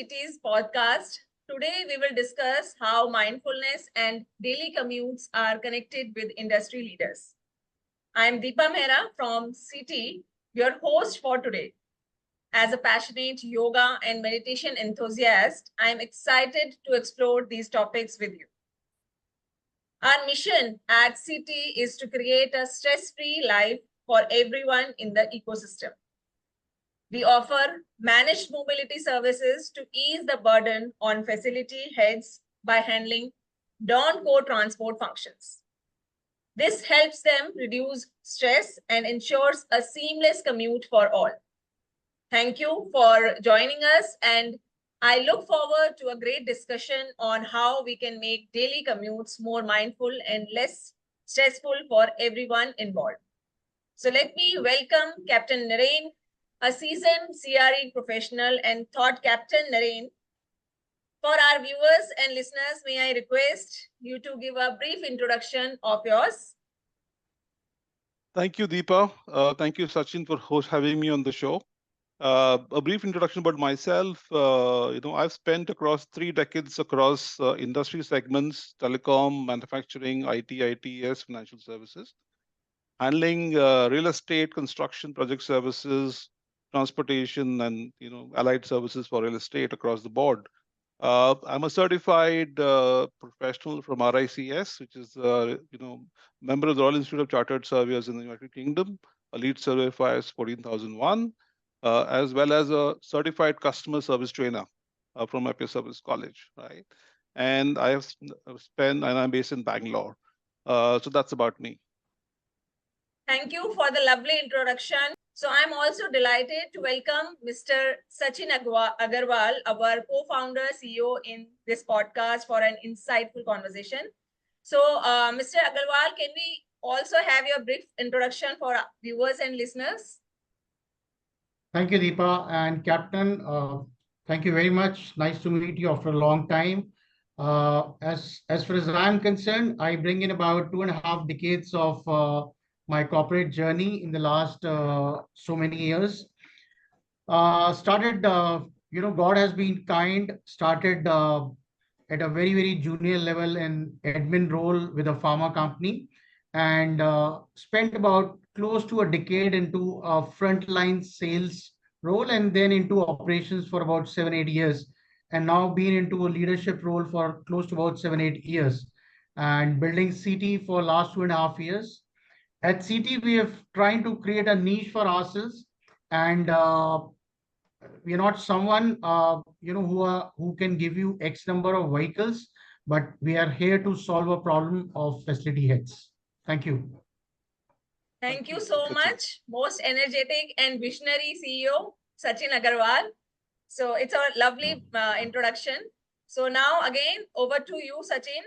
Cities podcast. Today, we will discuss how mindfulness and daily commutes are connected with industry leaders. I am Deepa Mehra from City, your host for today. As a passionate yoga and meditation enthusiast, I am excited to explore these topics with you. Our mission at City is to create a stress-free life for everyone in the ecosystem. We offer managed mobility services to ease the burden on facility heads by handling non-core transport functions. This helps them reduce stress and ensures a seamless commute for all. Thank you for joining us, and I look forward to a great discussion on how we can make daily commutes more mindful and less stressful for everyone involved. So let me welcome Captain Niren, a seasoned CRE professional and thought captain. Niren. For our viewers and listeners, may I request you to give a brief introduction of yours? Thank you, Deepa. Thank you, Sachin, for having me on the show. A brief introduction about myself. I've spent across 3 decades across industry segments: telecom, manufacturing, IT, ITES, financial services, handling real estate, construction, project services, transportation, and allied services for real estate across the board. I'm a certified professional from RICS, which is member of the Royal Institute of Chartered Surveyors in the United Kingdom, a lead survey FIRES 14001, as well as a certified customer service trainer from IP Service College, right? And I have spent, and I'm based in Bangalore. So that's about me. Thank you for the lovely introduction. So I'm also delighted to welcome Mr. Sachin Agrawal, our co-founder, CEO in this podcast for an insightful conversation. So Mr. Agrawal, can we also have your brief introduction for viewers and listeners? Thank you, Deepa. And Captain, thank you very much. Nice to meet you after a long time. As far as I'm concerned, I bring in about 2.5 decades of my corporate journey in the last so many years. God has been kind, started at a very, very junior level in admin role with a pharma company, and spent about close to a decade into a frontline sales role, and then into operations for about 7, 8 years, and now been into a leadership role for close to about 7, 8 years, and building CT for last 2.5 years. At CT, we have trying to create a niche for ourselves, and we're not someone who can give you X number of vehicles, but we are here to solve a problem of facility heads. Thank you. Thank you so much. Most energetic and visionary CEO, Sachin Agrawal. So it's a lovely introduction. So now again, over to you, Sachin.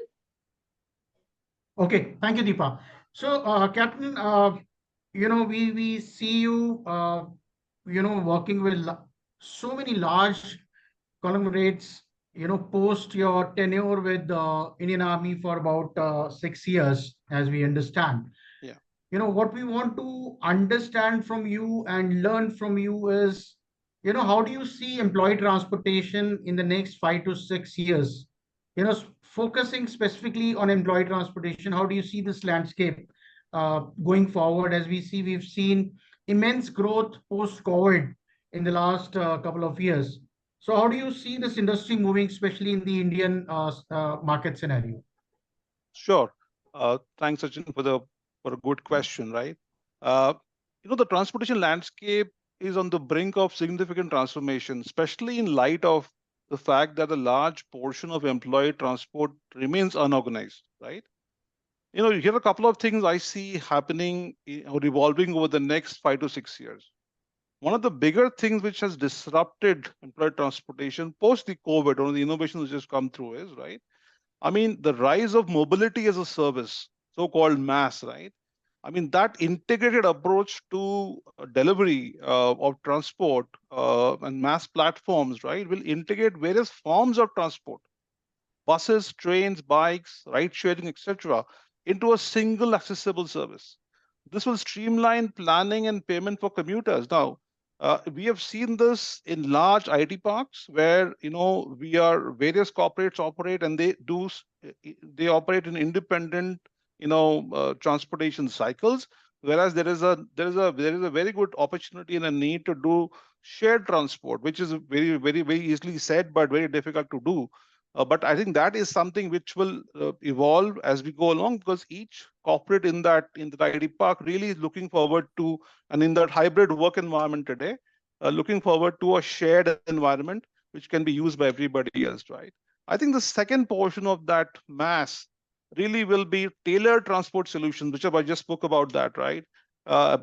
Okay, thank you, Deepa. So, Captain, we see you, working with so many large conglomerates, post your tenure with the Indian Army for about 6 years, as we understand. Yeah. What we want to understand from you and learn from you is, how do you see employee transportation in the next 5 to 6 years? Focusing specifically on employee transportation, how do you see this landscape going forward? As we've seen immense growth post-COVID in the last couple of years. So how do you see this industry moving, especially in the Indian market scenario? Sure. Thanks, Sachin, for a good question, right? The transportation landscape is on the brink of significant transformation, especially in light of the fact that a large portion of employee transport remains unorganized, right? Here are a couple of things I see happening or evolving over the next 5 to 6 years. One of the bigger things which has disrupted employee transportation post the COVID, one of the innovations which has come through is, right? I mean, the rise of mobility as a service, so-called MaaS, right? I mean, that integrated approach to delivery of transport and MaaS platforms, right, will integrate various forms of transport, buses, trains, bikes, ride sharing, etc., into a single accessible service. This will streamline planning and payment for commuters. Now, We have seen this in large IT parks where various corporates operate, and they operate in independent transportation cycles. Whereas there is a very good opportunity and a need to do shared transport, which is very easily said but very difficult to do. But I think that is something which will evolve as we go along, because each corporate in the IT park really is looking forward to, and in that hybrid work environment today, looking forward to a shared environment which can be used by everybody else, right? I think the second portion of that mass really will be tailored transport solutions, which I just spoke about that, right?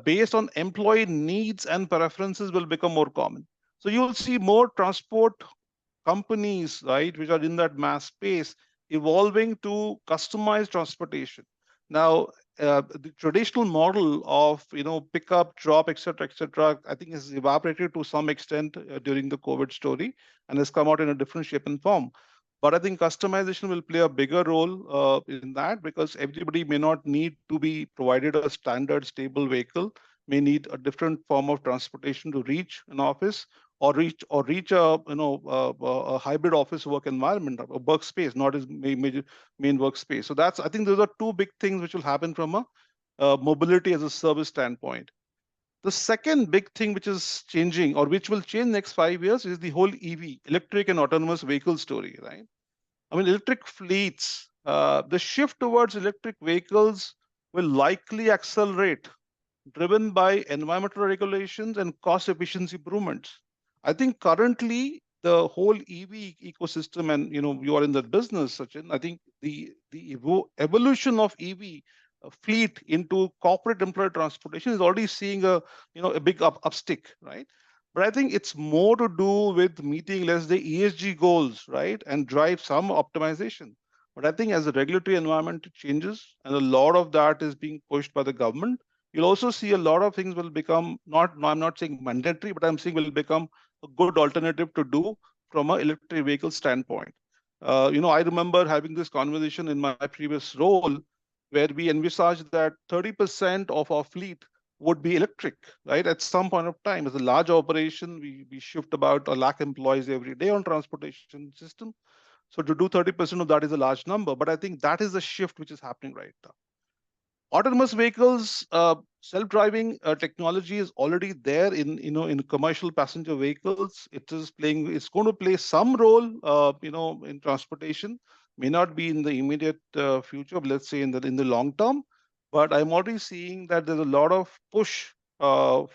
Based on employee needs and preferences will become more common. So you will see more transport companies, right, which are in that mass space, evolving to customized transportation. Now, the traditional model of pick up, drop, etc., I think has evaporated to some extent during the COVID story and has come out in a different shape and form. But I think customization will play a bigger role in that, because everybody may not need to be provided a standard stable vehicle, may need a different form of transportation to reach an office, or reach a hybrid office work environment, a workspace, not as main workspace. So I think those are two big things which will happen from a mobility as a service standpoint. The second big thing which is changing, or which will change next 5 years, is the whole EV, electric and autonomous vehicle story, right? I mean, electric fleets, the shift towards electric vehicles will likely accelerate, driven by environmental regulations and cost efficiency improvements. I think currently the whole EV ecosystem, and you are in that business, Sachin. I think the evolution of EV fleet into corporate employee transportation is already seeing a big upstick, right? But I think it's more to do with meeting, let's say, ESG goals, right, and drive some optimization. But I think as the regulatory environment changes, and a lot of that is being pushed by the government, you'll also see a lot of things will become not, no, I'm not saying mandatory, but I'm saying will become a good alternative to do from an electric vehicle standpoint. I remember having this conversation in my previous role where we envisaged that 30% of our fleet would be electric, right? At some point of time, as a large operation, we shift about 1 lakh employees every day on transportation system. So to do 30% of that is a large number, but I think that is the shift which is happening right now. Autonomous vehicles, self-driving technology is already there in commercial passenger vehicles. It's going to play some role in transportation. May not be in the immediate future, but let's say in the long term. But I'm already seeing that there's a lot of push for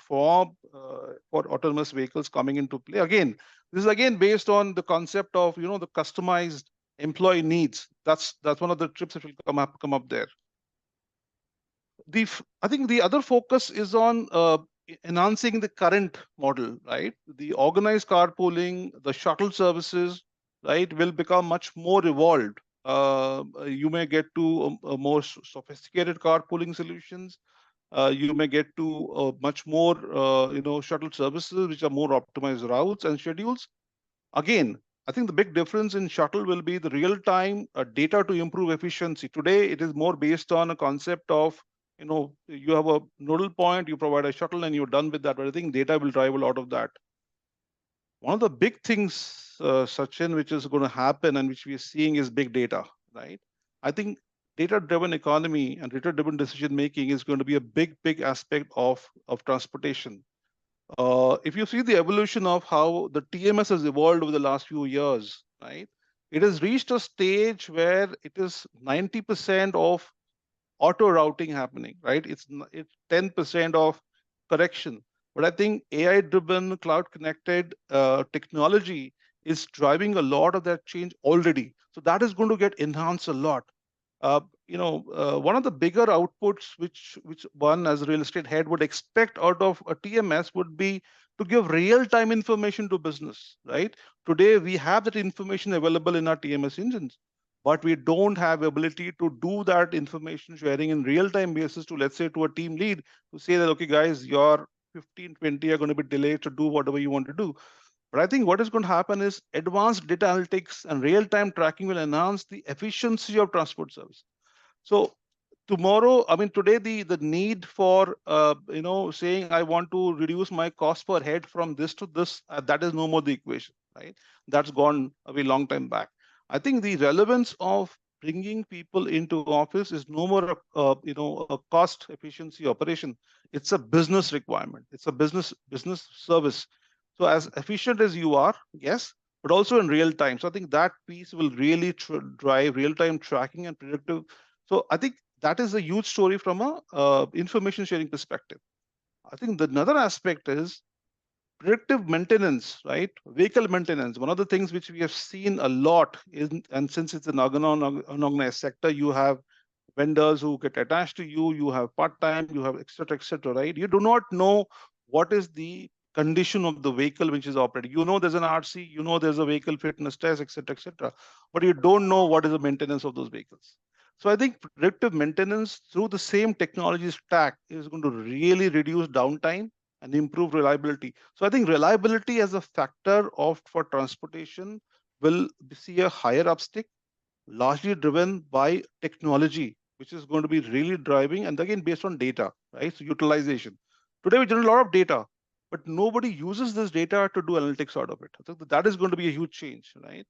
autonomous vehicles coming into play. Again, this is again based on the concept of the customized employee needs. That's one of the trips that will come up there. I think the other focus is on enhancing the current model, right? The organized carpooling, the shuttle services, right, will become much more evolved. You may get to a more sophisticated carpooling solutions. You may get to much more, shuttle services which are more optimized routes and schedules. Again, I think the big difference in shuttle will be the real-time data to improve efficiency. Today, it is more based on a concept of, you have a nodal point, you provide a shuttle, and you're done with that. But I think data will drive a lot of that. One of the big things, Sachin, which is going to happen and which we are seeing is big data, right? I think data-driven economy and data-driven decision-making is going to be a big aspect of transportation. If you see the evolution of how the TMS has evolved over the last few years, right? It has reached a stage where it is 90% of auto routing happening, right? It's 10% of correction. But I think AI-driven, cloud-connected technology is driving a lot of that change already. So that is going to get enhanced a lot. One of the bigger outputs which one as a real estate head would expect out of a TMS would be to give real-time information to business, right? Today, we have that information available in our TMS engines, but we don't have ability to do that information sharing in real-time basis to, let's say, to a team lead to say that, okay, guys, your 15, 20 are going to be delayed to do whatever you want to do. But I think what is going to happen is advanced data analytics and real-time tracking will enhance the efficiency of transport service. So tomorrow, I mean, today, the need for, saying I want to reduce my cost per head from this to this, that is no more the equation, right? That's gone a very long time back. I think the relevance of bringing people into office is no more a cost efficiency operation. It's a business requirement. It's a business service. So as efficient as you are, yes, but also in real time. So I think that piece will really drive real time tracking and predictive. So I think that is a huge story from a information sharing perspective. I think the another aspect is predictive maintenance, right? Vehicle maintenance. One of the things which we have seen a lot is, and since it's an unorganized sector, you have vendors who get attached to you, you have part-time, you have et cetera, right? You do not know what is the condition of the vehicle which is operating. You know there's an RC, you know there's a vehicle fitness test, et cetera, but you don't know what is the maintenance of those vehicles. So I think predictive maintenance through the same technology stack is going to really reduce downtime and improve reliability. So I think reliability as a factor of for transportation will see a higher upstick, largely driven by technology, which is going to be really driving, and again based on data, right? So utilization. Today we generate a lot of data, but nobody uses this data to do analytics out of it. I think that is going to be a huge change, right?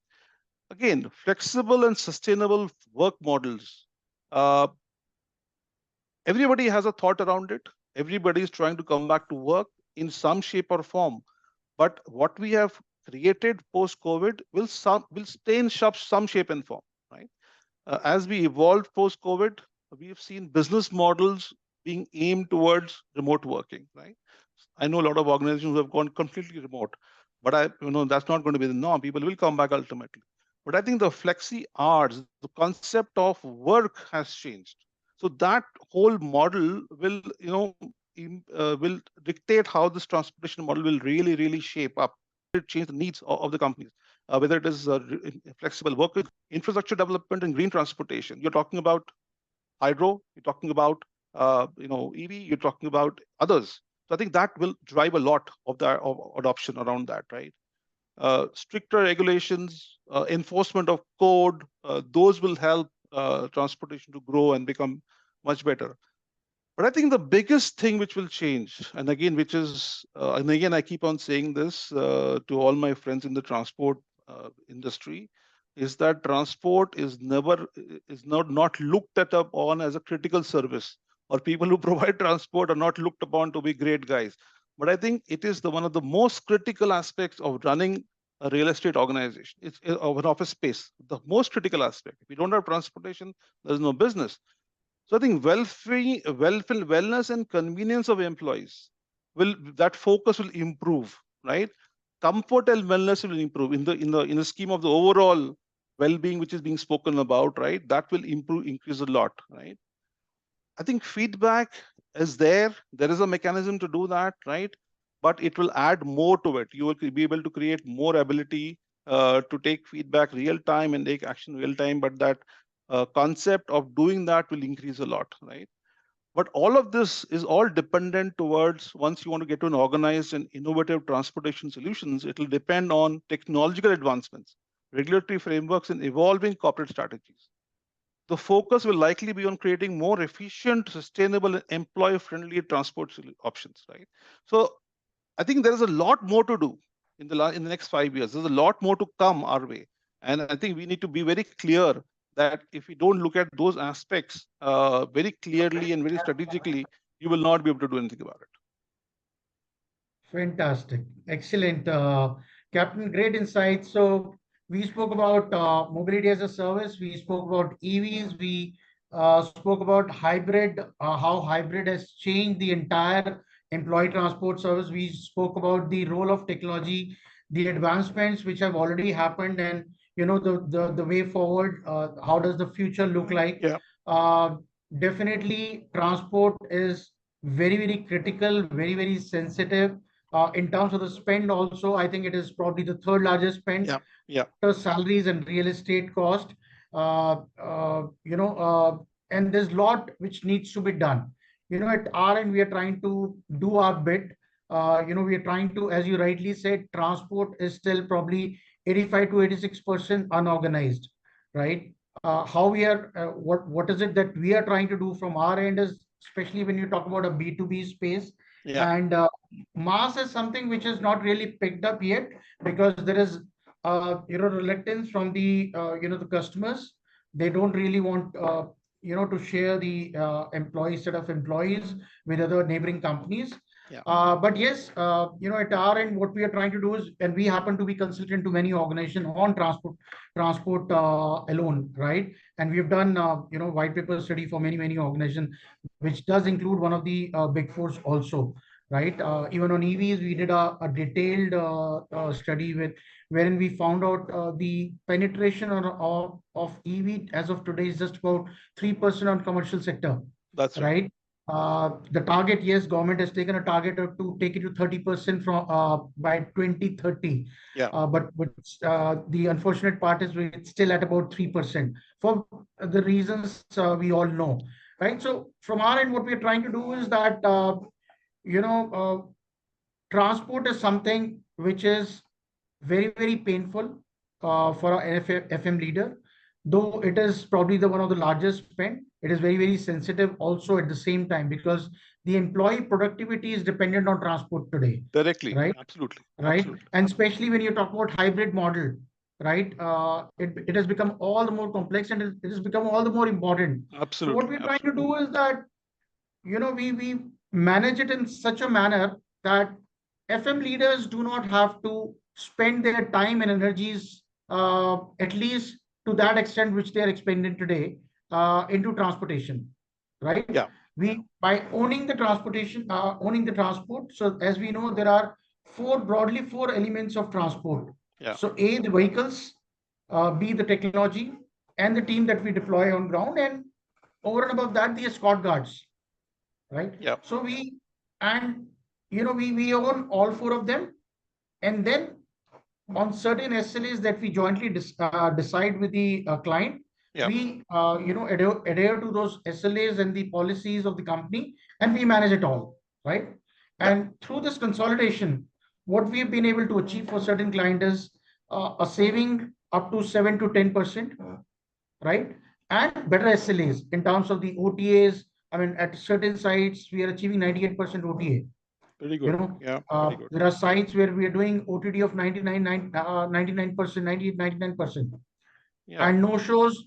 Again, flexible and sustainable work models. Uh, Everybody has a thought around it. Everybody is trying to come back to work in some shape or form. But what we have created post COVID will stay in some shape and form, right? As we evolved post COVID, we have seen business models being aimed towards remote working, right? I know a lot of organizations who have gone completely remote, but that's not going to be the norm. People will come back ultimately. But I think the flexi hours, the concept of work has changed. So that whole model will, will dictate how this transportation model will really shape up. It change the needs of the companies, whether it is flexible work, infrastructure development, and green transportation. You're talking about hydro, you're talking about EV, you're talking about others. So I think that will drive a lot of the adoption around that, right? Stricter regulations, enforcement of code, those will help transportation to grow and become much better. But I think the biggest thing which will change, and again, I keep on saying this to all my friends in the transport industry, is that transport is not looked at upon as a critical service, or people who provide transport are not looked upon to be great guys. But I think it is one of the most critical aspects of running a real estate organization. It's of an office space, the most critical aspect. If you don't have transportation, there's no business. So I think wellness and convenience of employees that focus will improve, right? Comfort and wellness will improve in the scheme of the overall well-being which is being spoken about, right? That will increase a lot, right? I think feedback is there. There is a mechanism to do that, right? But it will add more to it. You will be able to create more ability to take feedback real time and take action real time. But that concept of doing that will increase a lot, right? But all of this is all dependent towards once you want to get to an organized and innovative transportation solutions, it will depend on technological advancements, regulatory frameworks, and evolving corporate strategies. The focus will likely be on creating more efficient, sustainable, and employee-friendly transport options, right? So I think there is a lot more to do in the next 5 years. There's a lot more to come our way. And I think we need to be very clear that if we don't look at those aspects very clearly and very strategically, you will not be able to do anything about it. Fantastic. Excellent. Captain, great insight. So we spoke about mobility as a service. We spoke about EVs. We spoke about hybrid, how hybrid has changed the entire employee transport service. We spoke about the role of technology, the advancements which have already happened, and the way forward. How does the future look like? Yeah. Definitely, transport is very critical, very sensitive in terms of the spend also. I think it is probably the third largest spend. Yeah. After salaries and real estate cost. Uh, uh, you know, uh, and there's a lot which needs to be done. At our end, we are trying to do our bit. We are trying to, as you rightly said, transport is still probably 85 to 86% unorganized, right? how we are, what is it that we are trying to do from our end is, especially when you talk about a B2B space. Yeah. And mass is something which is not really picked up yet, because there is, reluctance from the, the customers. They don't really want, to share the employee set of employees with other neighboring companies. Yeah. But yes, at our end, what we are trying to do is, and we happen to be consultant to many organizations on transport alone, right? And we've done, white paper study for many organizations, which does include one of the big fours also, right? Even on EVs, we did a detailed study wherein we found out the penetration of EV as of today is just about 3% on commercial sector, That's right. right? The target, yes, government has taken a target to take it to 30% from by 2030. Yeah. But the unfortunate part is it's still at about 3% for the reasons we all know, right? So from our end, what we are trying to do is that, you know, transport is something which is very painful for an FM leader, though it is probably the one of the largest spend. It is very sensitive also at the same time, because the employee productivity is dependent on transport today, Directly. right? Absolutely. Right. Absolutely. And especially when you talk about hybrid model, right? It has become all the more complex, and it has become all the more important. So what Absolutely. we're trying to do is that, we manage it in such a manner that FM leaders do not have to spend their time and energies, at least to that extent which they are expending today, into transportation, right? Yeah. We, by owning the transportation, owning the transport. So as we know, there are broadly four elements of transport. Yeah. So A, the vehicles, B, the technology, and the team that we deploy on ground, and over and above that, the escort guards, right? Yeah. So we own all four of them, and then on certain SLAs that we jointly decide with the client, Yeah. we adhere to those SLAs and the policies of the company, and we manage it all, right? Yeah. And through this consolidation, what we've been able to achieve for certain clients is a saving up to 7 to 10%, right? And better SLAs in terms of the OTAs. I mean, at certain sites, we are achieving 98% OTA. Very good. Yeah. Very good. There are sites where we are doing OTD of 99%, 98, 99%. Yeah. And no shows,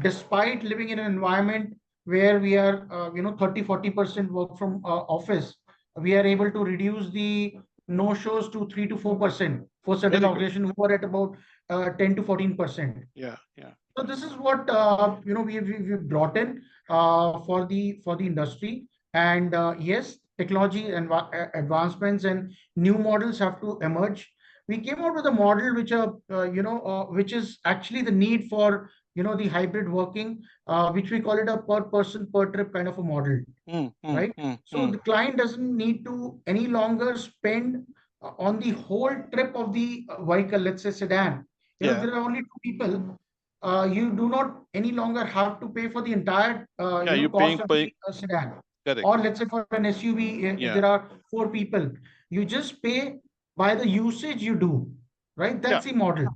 despite living in an environment where we are, 30-40% work from office, we are able to reduce the no shows to 3 to 4% for certain organizations who are at about 10 to 14%. Yeah. Yeah. So this is what we've brought in for the industry. And yes, technology and advancements and new models have to emerge. We came out with a model which is actually the need for the hybrid working, which we call it a per person per trip kind of a model, right? So the client doesn't need to any longer spend on the whole trip of the vehicle, let's say sedan. There are only two people. You do not any longer have to pay for the entire you're cost of paying. the sedan. Correct. Or let's say for an SUV, if there are 4 people, you just pay by the usage you do, right? That's the model.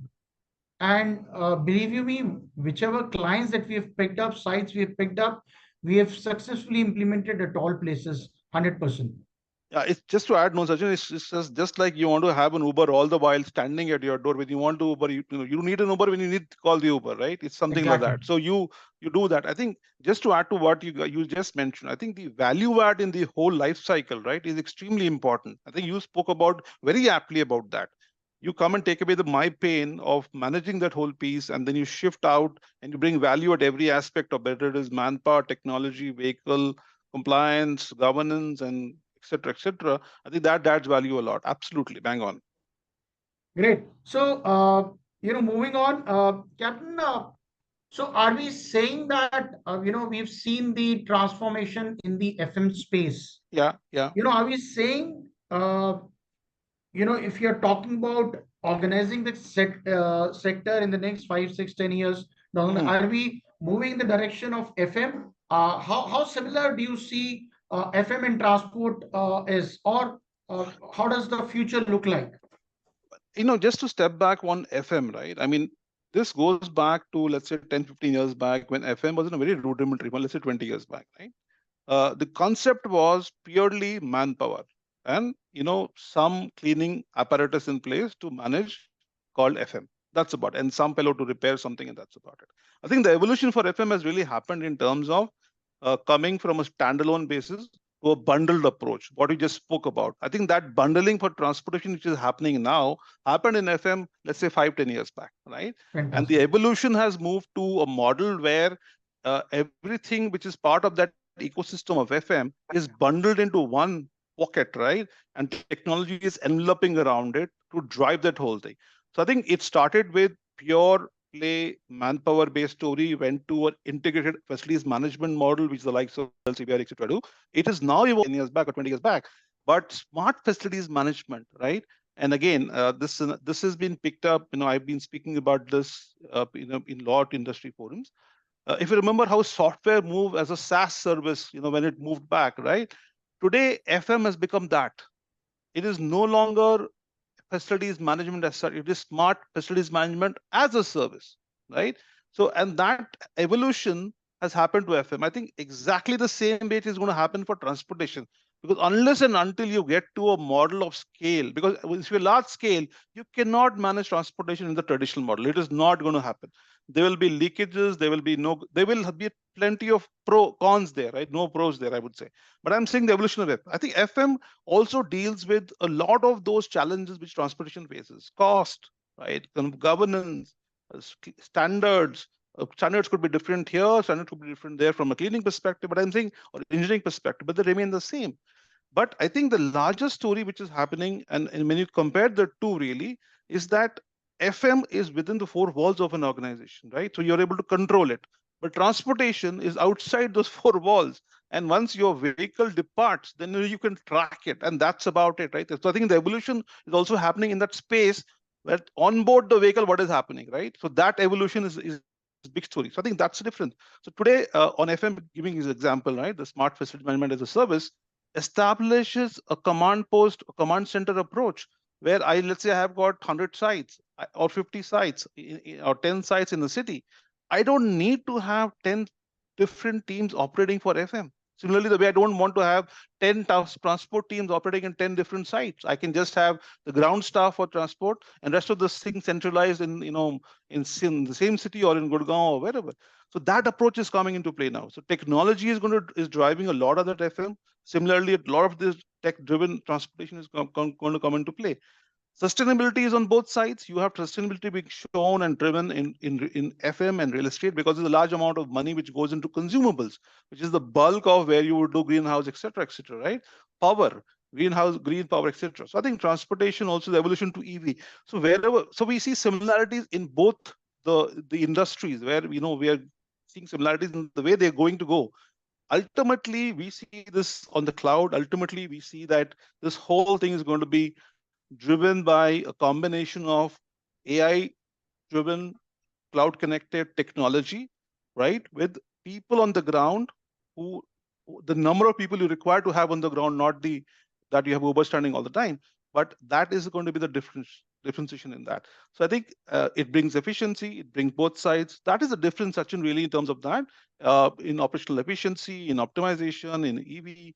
And believe you me, whichever clients that we have picked up, sites we have picked up, we have successfully implemented at all places, 100%. Yeah, it's just to add, no, Sachin, it's just like you want to have an Uber all the while standing at your door. When you want to Uber, you need an Uber when you need to call the Uber, right? It's something like that. So you do that. I think just to add to what you just mentioned, I think the value add in the whole life cycle, right, is extremely important. I think you spoke about very aptly about that. You come and take away my pain of managing that whole piece, and then you shift out and you bring value at every aspect of whether it is manpower, technology, vehicle, compliance, governance, and etc., etc. I think that adds value a lot. Absolutely, bang on. Great. So, moving on, Captain. So, are we saying that we've seen the transformation in the FM space? Yeah. Are we saying if you're talking about organizing the sector in the next 5, 6, 10 years, are we moving in the direction of FM? How similar do you see FM and transport is, or how does the future look like? Just to step back on FM, right? I mean, this goes back to, let's say, 10, 15 years back when FM was in a very rudimentary, well, let's say 20 years back, right? The concept was purely manpower and, some cleaning apparatus in place to manage called FM. That's about it. And some fellow to repair something, and that's about it. I think the evolution for FM has really happened in terms of coming from a standalone basis to a bundled approach, what we just spoke about. I think that bundling for transportation, which is happening now, happened in FM, let's say 5-10 years back, right? And the Fantastic. evolution has moved to a model where everything which is part of that ecosystem of FM is bundled into one pocket, right? And technology is enveloping around it to drive that whole thing. So I think it started with pure play manpower based story, went to an integrated facilities management model, which the likes of CBR, etc. do. It is now evolved 10 years back or 20 years back, but smart facilities management, right? And again, this has been picked up. I've been speaking about this, in lot industry forums. If you remember how software moved as a SaaS service, when it moved back, right? Today, FM has become that. It is no longer facilities management as such. It is smart facilities management as a service, right? So, and that evolution has happened to FM. I think exactly the same way it is going to happen for transportation. Because unless and until you get to a model of scale, because if you're large scale, you cannot manage transportation in the traditional model. It is not going to happen. There will be leakages. There will be plenty of cons there, right? No pros there, I would say. But I'm saying the evolution of FM. I think FM also deals with a lot of those challenges which transportation faces: cost, right? Governance, standards. Standards could be different here, standards could be different there from a cleaning perspective, but I'm saying, or engineering perspective, but they remain the same. But I think the larger story which is happening, and when you compare the two really, is that FM is within the four walls of an organization, right? So you're able to control it. But transportation is outside those four walls. And once your vehicle departs, then you can track it. And that's about it, right? So I think the evolution is also happening in that space where on board the vehicle, what is happening, right? So that evolution is big story. So I think that's the difference. So today on FM, giving his example, right? The smart facility management as a service establishes a command post, a command center approach where let's say I have got 100 sites or 50 sites or 10 sites in the city. I don't need to have 10 different teams operating for FM. Similarly, the way I don't want to have 10 transport teams operating in 10 different sites. I can just have the ground staff for transport and rest of the things centralized in the same city or in Gurgaon or wherever. So that approach is coming into play now. So technology is driving a lot of that FM. Similarly, a lot of this tech-driven transportation is going to come into play. Sustainability is on both sides. You have sustainability being shown and driven in FM and real estate because there's a large amount of money which goes into consumables, which is the bulk of where you would do greenhouse, etc., right? Power, green power, etc. So I think transportation also the evolution to EV. So so we see similarities in both the industries where we are seeing similarities in the way they're going to go. Ultimately, we see this on the cloud. Ultimately, we see that this whole thing is going to be driven by a combination of AI-driven, cloud-connected technology, right? With people on the ground the number of people you require to have on the ground, not that you have Uber standing all the time, but that is going to be the differentiation in that. So I think it brings efficiency, it brings both sides. That is the difference, Sachin, really in terms of that, in operational efficiency, in optimization, in EV,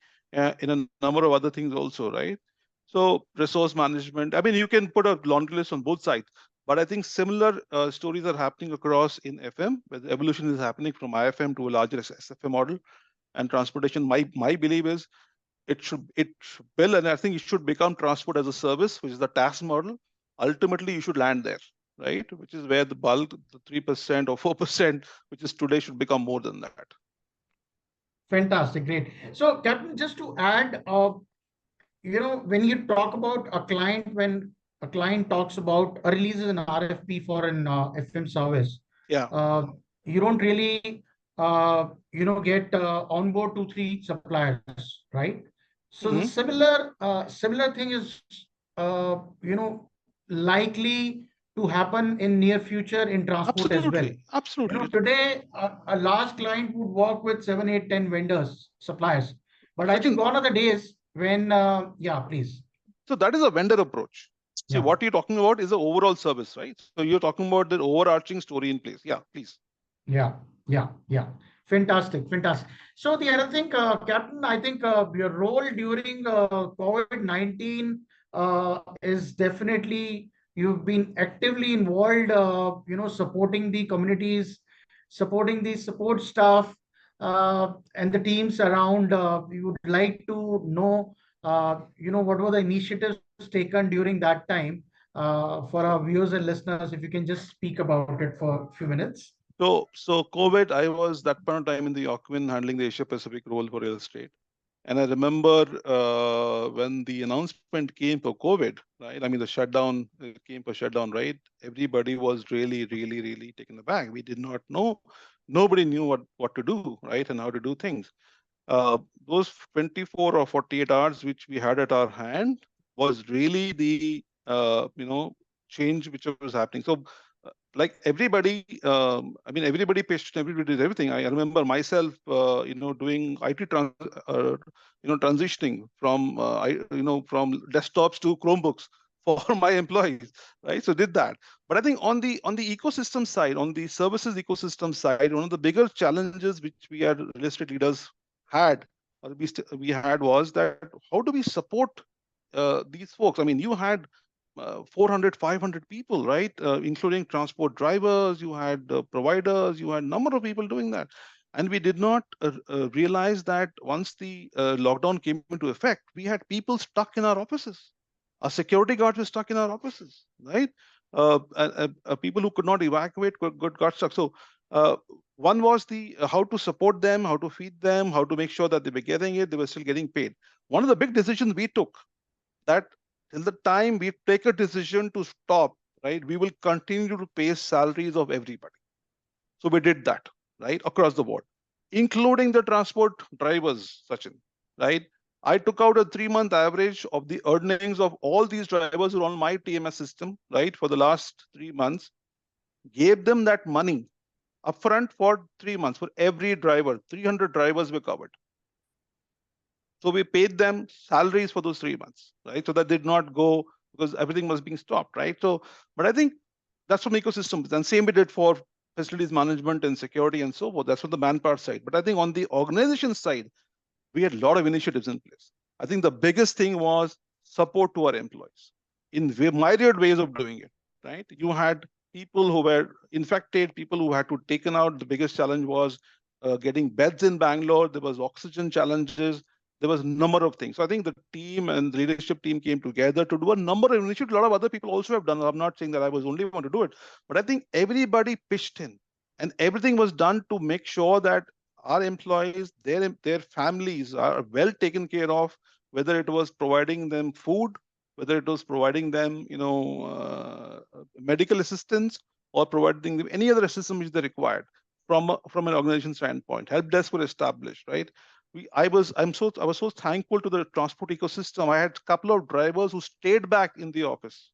in a number of other things also, right? So resource management, I mean, you can put a laundry list on both sides, but I think similar stories are happening across in FM, where the evolution is happening from IFM to a larger SFM model. And transportation, my belief is it should build, and I think it should become transport as a service, which is the TaaS model. Ultimately, you should land there, right? Which is where the bulk, the 3% or 4%, which is today, should become more than that. Fantastic, great. So, Captain, just to add, when you talk about a client, when a client talks about or releases an RFP for an FM service, yeah, you don't really, get on board 2-3 suppliers, right? So the similar thing is, likely to happen in near future in transport as well. Absolutely. Today a large client would work with 7, 8, 10 vendors, suppliers, but I Sachin, think gone are the days when, yeah, please. So that is a vendor approach. See, what you're talking about is the overall service, right? So you're talking about the overarching story in place. Yeah, please. Yeah. Fantastic, fantastic. So the other thing, Captain, I think your role during COVID-19 is definitely you've been actively involved, supporting the communities, supporting the support staff, and the teams around. We would like to know, what were the initiatives taken during that time for our viewers and listeners. If you can just speak about it for a few minutes. So COVID, I was that point of time in the Ocwin handling the Asia Pacific role for real estate. And I remember when the announcement came for COVID, right? I mean, the shutdown came for shutdown, right? Everybody was really taken aback. We did not know. Nobody knew what to do, right? And how to do things. Those 24 or 48 hours which we had at our hand was really the change which was happening. So like everybody, I mean, everybody pitched, everybody did everything. I remember myself, doing IT transitioning from from desktops to Chromebooks for my employees, right? So did that. But I think on the ecosystem side, on the services ecosystem side, one of the bigger challenges which we as real estate leaders had, or we had, was that how do we support these folks? I mean, you had 400, 500 people, right? Including transport drivers, you had providers, you had a number of people doing that. And we did not realize that once the lockdown came into effect, we had people stuck in our offices. Our security guards were stuck in our offices, right? People who could not evacuate got stuck. So one was the how to support them, how to feed them, how to make sure that they were getting it, they were still getting paid. One of the big decisions we took, that till the time we take a decision to stop, right, we will continue to pay salaries of everybody. So we did that, right, across the board, including the transport drivers, Sachin, right? I took out a 3-month average of the earnings of all these drivers who are on my TMS system, right, for the last 3 months, gave them that money upfront for 3 months for every driver. 300 drivers were covered. So we paid them salaries for those 3 months, right? So that did not go because everything was being stopped, right? So, but I think that's from ecosystems. And same we did for facilities management and security and so forth. That's from the manpower side. But I think on the organization side, we had a lot of initiatives in place. I think the biggest thing was support to our employees in myriad ways of doing it, right? You had people who were infected, people who had to taken out. The biggest challenge was getting beds in Bangalore. There was oxygen challenges. There was a number of things. So I think the team and the leadership team came together to do a number of initiatives. A lot of other people also have done. I'm not saying that I was the only one to do it, but I think everybody pitched in, and everything was done to make sure that our employees, their families are well taken care of, whether it was providing them food, whether it was providing them, medical assistance, or providing them any other assistance which they required from an organization standpoint. Help desk were established, right? I was so thankful to the transport ecosystem. I had a couple of drivers who stayed back in the office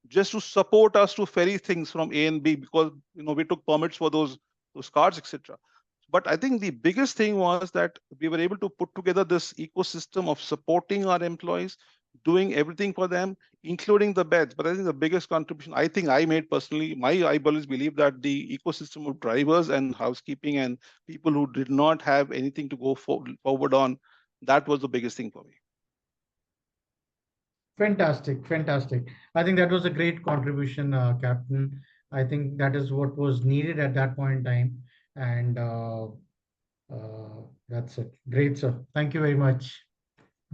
just to support us to ferry things from A and B, because we took permits for those cars, etc. But I think the biggest thing was that we were able to put together this ecosystem of supporting our employees, doing everything for them, including the beds. But I think the biggest contribution I think I made personally, I always believe that the ecosystem of drivers and housekeeping and people who did not have anything to go forward on, that was the biggest thing for me. Fantastic, fantastic. I think that was a great contribution, Captain. I think that is what was needed at that point in time. And that's it. Great, sir. Thank you very much.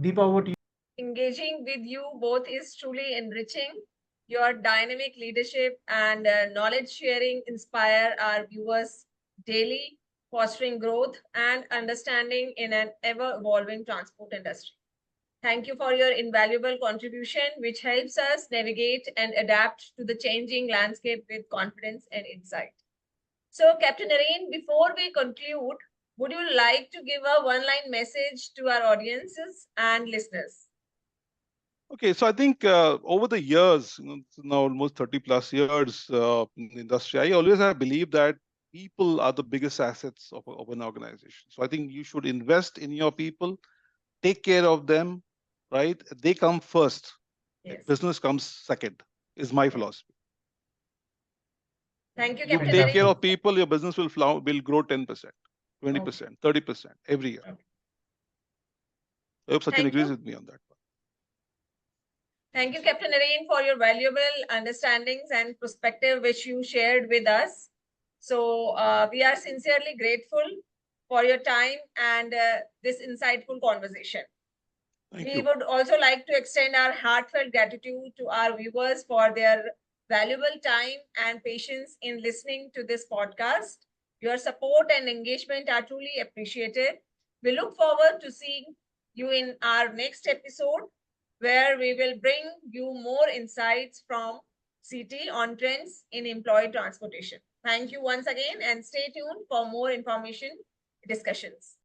Deepa, over to you. Engaging with you both is truly enriching. Your dynamic leadership and knowledge sharing inspire our viewers daily, fostering growth and understanding in an ever evolving transport industry. Thank you for your invaluable contribution, which helps us navigate and adapt to the changing landscape with confidence and insight. So, Captain Niren, before we conclude, would you like to give a one-line message to our audiences and listeners? Okay, so I think over the years, now almost 30 plus years in the industry, I always have believed that people are the biggest assets of an organization. So I think you should invest in your people, take care of them, right? They come first. Yes. Business comes second, is my philosophy. Thank you, You Captain take care Naren. of people, your business will grow 10%, 20%, 30% every year. Okay. I hope Sachin Thank agrees you. with me on that one. Thank you, Captain Naren, for your valuable understandings and perspective which you shared with us. So we are sincerely grateful for your time and this insightful conversation. Thank We you. would also like to extend our heartfelt gratitude to our viewers for their valuable time and patience in listening to this podcast. Your support and engagement are truly appreciated. We look forward to seeing you in our next episode, where we will bring you more insights from CT on trends in employee transportation. Thank you once again and stay tuned for more information discussions.